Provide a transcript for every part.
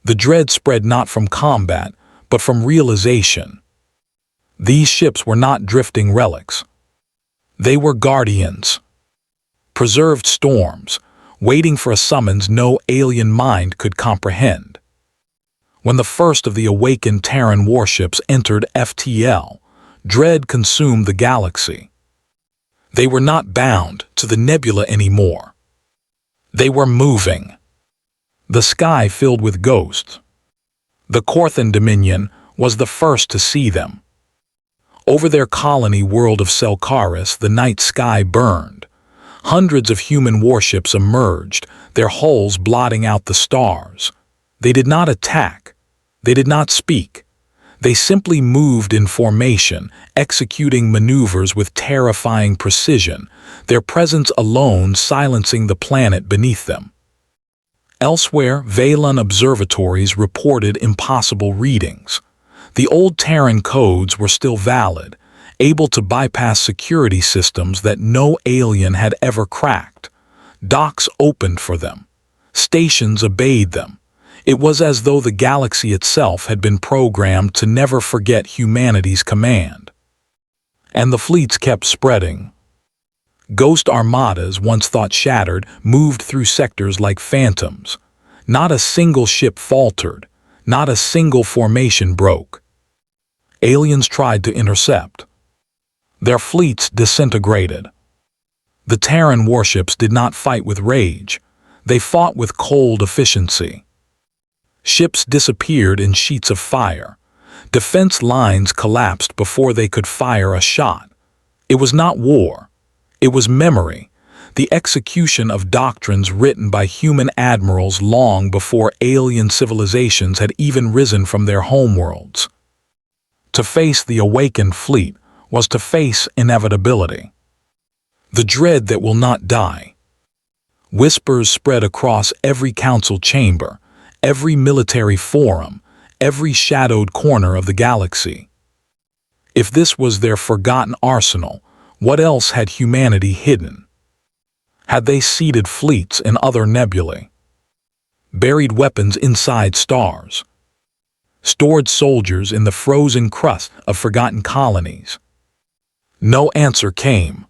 The dread spread not from combat, but from realization. These ships were not drifting relics. They were guardians. Preserved storms, waiting for a summons no alien mind could comprehend. When the first of the awakened Terran warships entered FTL, dread consumed the galaxy. They were not bound to the nebula anymore. They were moving. The sky filled with ghosts. The Corthan Dominion was the first to see them. Over their colony world of Selkaris, the night sky burned. Hundreds of human warships emerged, their hulls blotting out the stars. They did not attack. They did not speak. They simply moved in formation, executing maneuvers with terrifying precision, their presence alone silencing the planet beneath them. Elsewhere, Valen observatories reported impossible readings. The old Terran codes were still valid, able to bypass security systems that no alien had ever cracked. Docks opened for them. Stations obeyed them. It was as though the galaxy itself had been programmed to never forget humanity's command. And the fleets kept spreading. Ghost armadas, once thought shattered, moved through sectors like phantoms. Not a single ship faltered. Not a single formation broke. Aliens tried to intercept. Their fleets disintegrated. The Terran warships did not fight with rage. They fought with cold efficiency. Ships disappeared in sheets of fire. Defense lines collapsed before they could fire a shot. It was not war. It was memory, the execution of doctrines written by human admirals long before alien civilizations had even risen from their homeworlds. To face the awakened fleet was to face inevitability. The dread that will not die. Whispers spread across every council chamber, every military forum, every shadowed corner of the galaxy. If this was their forgotten arsenal, what else had humanity hidden? Had they seeded fleets in other nebulae? Buried weapons inside stars? Stored soldiers in the frozen crust of forgotten colonies? No answer came.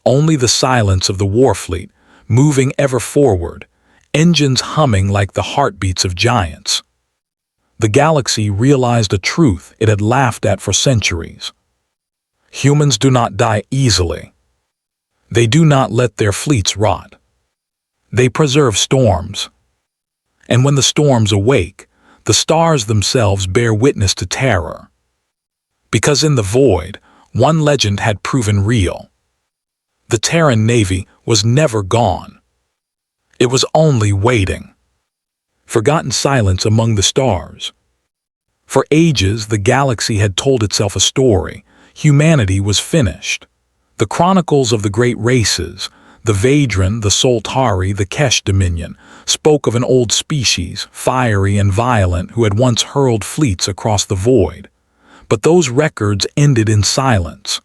Only the silence of the warfleet, moving ever forward, engines humming like the heartbeats of giants. The galaxy realized a truth it had laughed at for centuries. Humans do not die easily. They do not let their fleets rot. They preserve storms. And when the storms awake, the stars themselves bear witness to terror. Because in the void, one legend had proven real. The Terran Navy was never gone. It was only waiting. Forgotten silence among the stars. For ages, the galaxy had told itself a story. Humanity was finished. The chronicles of the great races, the Vadran, the Soltari, the Kesh Dominion, spoke of an old species, fiery and violent, who had once hurled fleets across the void. But those records ended in silence.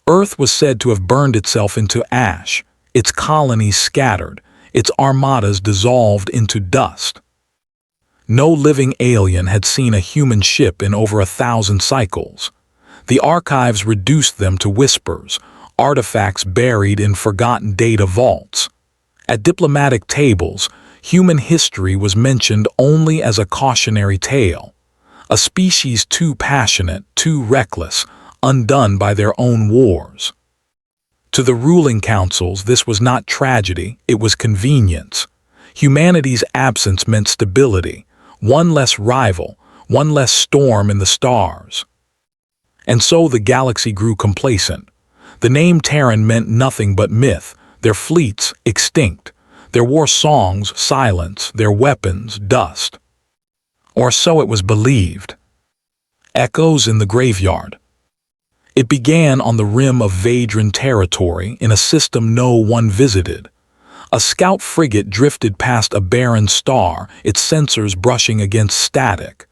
Earth was said to have burned itself into ash, its colonies scattered, its armadas dissolved into dust. No living alien had seen a human ship in over 1,000 cycles. The archives reduced them to whispers, artifacts buried in forgotten data vaults. At diplomatic tables, human history was mentioned only as a cautionary tale. A species too passionate, too reckless, undone by their own wars. To the ruling councils, this was not tragedy, it was convenience. Humanity's absence meant stability, one less rival, one less storm in the stars. And so the galaxy grew complacent. The name Terran meant nothing but myth, their fleets extinct, their war songs silence, their weapons dust. Or so it was believed. Echoes in the graveyard. It began on the rim of Vadran territory in a system no one visited. A scout frigate drifted past a barren star, its sensors brushing against static.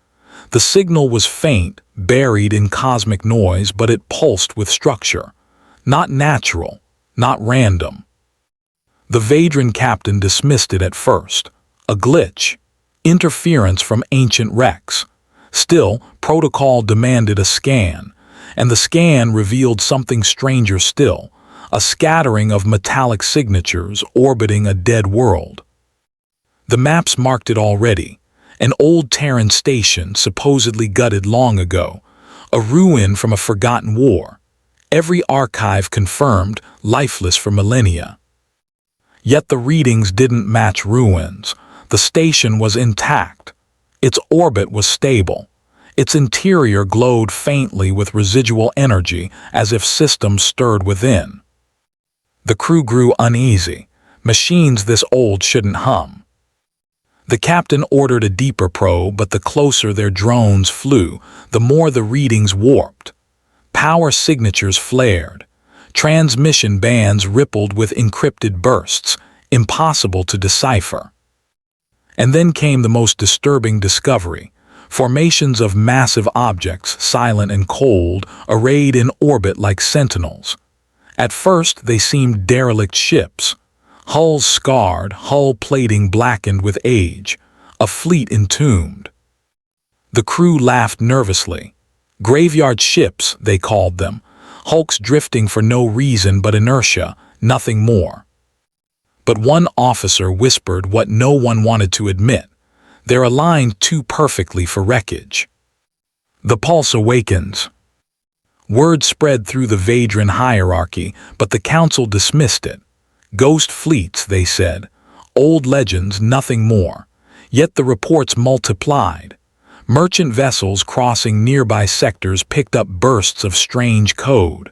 The signal was faint, buried in cosmic noise, but it pulsed with structure. Not natural, not random. The Vadran captain dismissed it at first. A glitch. interference from ancient wrecks. Still, protocol demanded a scan, and the scan revealed something stranger still, a scattering of metallic signatures orbiting a dead world. The maps marked it already, an old Terran station supposedly gutted long ago, a ruin from a forgotten war. Every archive confirmed, lifeless for millennia. Yet the readings didn't match ruins. The station was intact. Its orbit was stable. Its interior glowed faintly with residual energy, as if systems stirred within. The crew grew uneasy. Machines this old shouldn't hum. The captain ordered a deeper probe, but the closer their drones flew, the more the readings warped. Power signatures flared. Transmission bands rippled with encrypted bursts, impossible to decipher. And then came the most disturbing discovery. Formations of massive objects, silent and cold, arrayed in orbit like sentinels. At first they seemed derelict ships. Hulls scarred, hull plating blackened with age. A fleet entombed. The crew laughed nervously. Graveyard ships, they called them. Hulks drifting for no reason but inertia, nothing more. But one officer whispered what no one wanted to admit. They're aligned too perfectly for wreckage. The pulse awakens. Word spread through the Vadran hierarchy, but the council dismissed it. Ghost fleets, they said. Old legends, nothing more. Yet the reports multiplied. Merchant vessels crossing nearby sectors picked up bursts of strange code.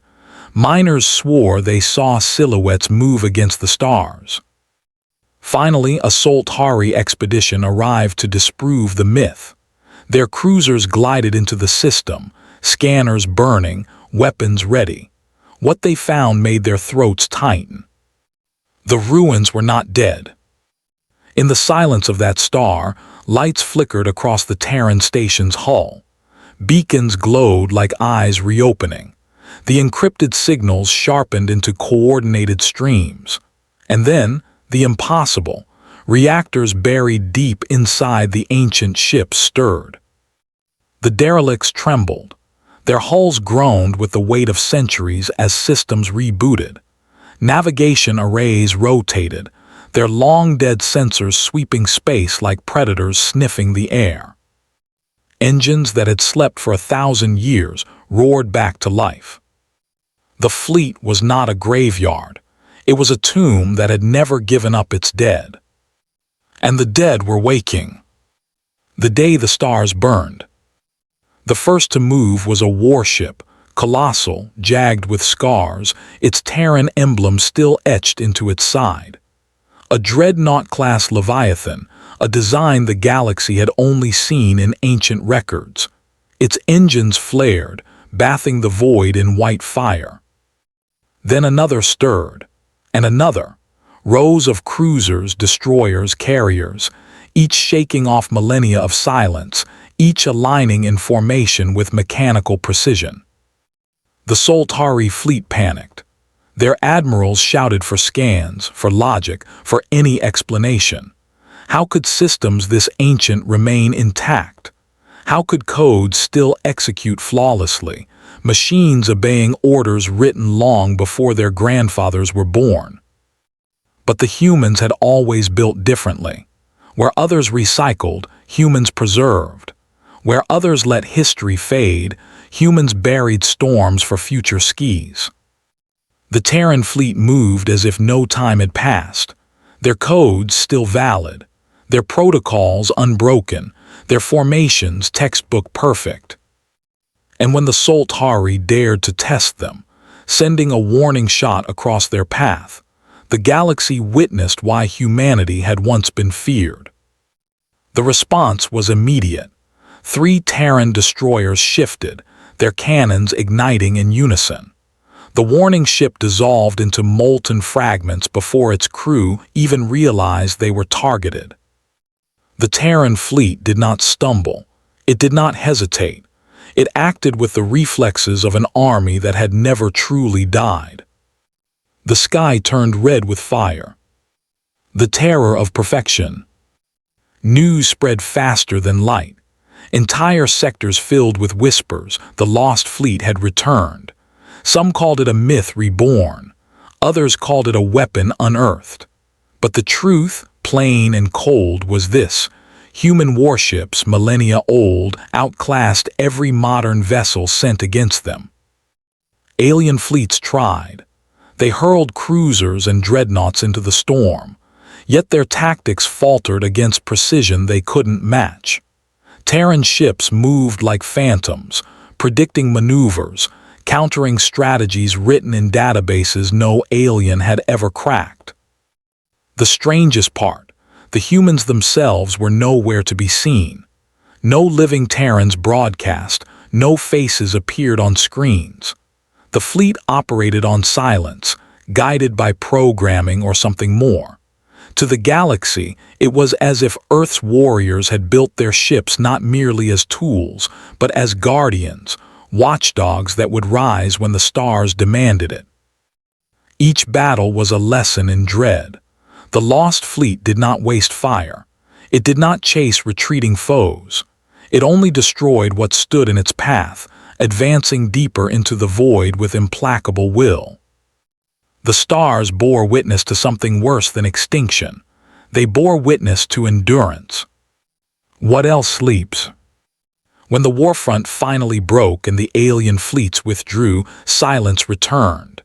Miners swore they saw silhouettes move against the stars. Finally, a Soltari expedition arrived to disprove the myth. Their cruisers glided into the system, scanners burning, weapons ready. What they found made their throats tighten. The ruins were not dead. In the silence of that star, lights flickered across the Terran station's hull. Beacons glowed like eyes reopening. The encrypted signals sharpened into coordinated streams. And then, the impossible. Reactors buried deep inside the ancient ship stirred. The derelicts trembled. Their hulls groaned with the weight of centuries as systems rebooted. Navigation arrays rotated, their long-dead sensors sweeping space like predators sniffing the air. Engines that had slept for 1,000 years roared back to life. The fleet was not a graveyard. It was a tomb that had never given up its dead. And the dead were waking. The day the stars burned. The first to move was a warship, colossal, jagged with scars, its Terran emblem still etched into its side. A dreadnought-class Leviathan, a design the galaxy had only seen in ancient records. Its engines flared, bathing the void in white fire. Then another stirred, and another. Rows of cruisers, destroyers, carriers, each shaking off millennia of silence, each aligning in formation with mechanical precision. The Soltari fleet panicked. Their admirals shouted for scans, for logic, for any explanation. How could systems this ancient remain intact? How could codes still execute flawlessly, machines obeying orders written long before their grandfathers were born? But the humans had always built differently. Where others recycled, humans preserved. Where others let history fade, humans buried storms for future skis. The Terran fleet moved as if no time had passed, their codes still valid, their protocols unbroken, their formations textbook perfect. And when the Soltari dared to test them, sending a warning shot across their path, the galaxy witnessed why humanity had once been feared. The response was immediate. 3 Terran destroyers shifted, their cannons igniting in unison. The warning ship dissolved into molten fragments before its crew even realized they were targeted. The Terran fleet did not stumble. It did not hesitate. It acted with the reflexes of an army that had never truly died. The sky turned red with fire. The terror of perfection. News spread faster than light. Entire sectors filled with whispers the lost fleet had returned. Some called it a myth reborn. Others called it a weapon unearthed. But the truth, plain and cold, was this: human warships, millennia old, outclassed every modern vessel sent against them. Alien fleets tried. They hurled cruisers and dreadnoughts into the storm, yet their tactics faltered against precision they couldn't match. Terran ships moved like phantoms, predicting maneuvers, countering strategies written in databases no alien had ever cracked. The strangest part: the humans themselves were nowhere to be seen. No living Terrans broadcast, no faces appeared on screens. The fleet operated on silence, guided by programming or something more. To the galaxy, it was as if Earth's warriors had built their ships not merely as tools, but as guardians, watchdogs that would rise when the stars demanded it. Each battle was a lesson in dread. The lost fleet did not waste fire. It did not chase retreating foes. It only destroyed what stood in its path, advancing deeper into the void with implacable will. The stars bore witness to something worse than extinction. They bore witness to endurance. What else sleeps? When the warfront finally broke and the alien fleets withdrew, silence returned.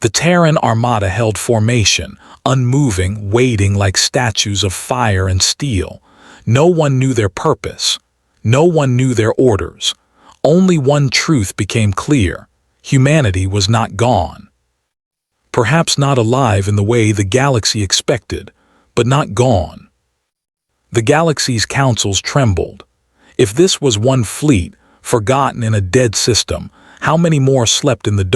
The Terran armada held formation, unmoving, waiting like statues of fire and steel. No one knew their purpose. No one knew their orders. Only one truth became clear: humanity was not gone. Perhaps not alive in the way the galaxy expected, but not gone. The galaxy's councils trembled. If this was one fleet, forgotten in a dead system, how many more slept in the dark?